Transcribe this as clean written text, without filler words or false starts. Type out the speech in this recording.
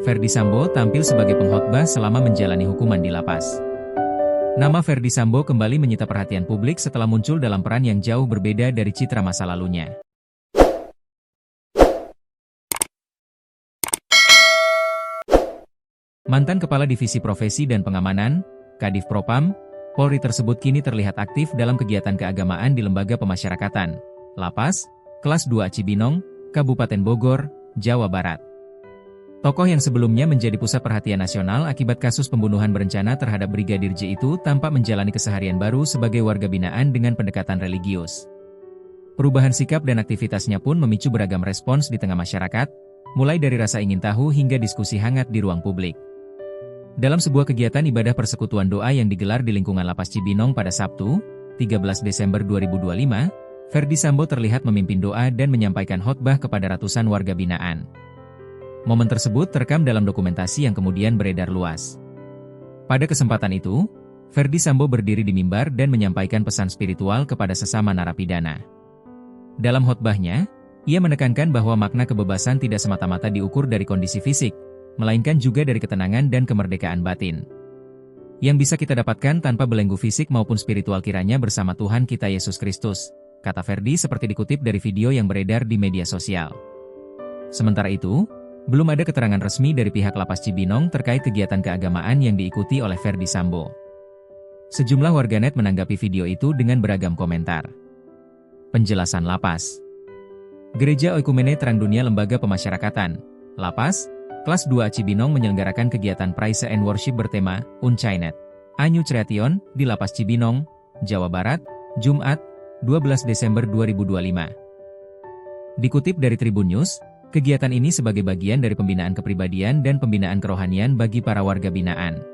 Ferdy Sambo tampil sebagai pengkhotbah selama menjalani hukuman di lapas. Nama Ferdy Sambo kembali menyita perhatian publik setelah muncul dalam peran yang jauh berbeda dari citra masa lalunya. Mantan Kepala Divisi Profesi dan Pengamanan, Kadif Propam, Polri tersebut kini terlihat aktif dalam kegiatan keagamaan di Lembaga Pemasyarakatan, Lapas, Kelas 2 Cibinong, Kabupaten Bogor, Jawa Barat. Tokoh yang sebelumnya menjadi pusat perhatian nasional akibat kasus pembunuhan berencana terhadap Brigadir J itu tampak menjalani keseharian baru sebagai warga binaan dengan pendekatan religius. Perubahan sikap dan aktivitasnya pun memicu beragam respons di tengah masyarakat, mulai dari rasa ingin tahu hingga diskusi hangat di ruang publik. Dalam sebuah kegiatan ibadah persekutuan doa yang digelar di lingkungan Lapas Cibinong pada Sabtu, 13 Desember 2025, Ferdy Sambo terlihat memimpin doa dan menyampaikan khotbah kepada ratusan warga binaan. Momen tersebut terekam dalam dokumentasi yang kemudian beredar luas. Pada kesempatan itu, Ferdy Sambo berdiri di mimbar dan menyampaikan pesan spiritual kepada sesama narapidana. Dalam khotbahnya, ia menekankan bahwa makna kebebasan tidak semata-mata diukur dari kondisi fisik, melainkan juga dari ketenangan dan kemerdekaan batin. Yang bisa kita dapatkan tanpa belenggu fisik maupun spiritual kiranya bersama Tuhan kita Yesus Kristus, kata Ferdy seperti dikutip dari video yang beredar di media sosial. Sementara itu, belum ada keterangan resmi dari pihak Lapas Cibinong terkait kegiatan keagamaan yang diikuti oleh Ferdy Sambo. Sejumlah warganet menanggapi video itu dengan beragam komentar. Penjelasan Lapas. Gereja Oikumene Terang Dunia Lembaga Pemasyarakatan, Lapas, Kelas 2 Cibinong menyelenggarakan kegiatan Praise and Worship bertema Unchained Anyu Creation di Lapas Cibinong, Jawa Barat, Jumat, 12 Desember 2025. Dikutip dari Tribun News, kegiatan ini sebagai bagian dari pembinaan kepribadian dan pembinaan kerohanian bagi para warga binaan.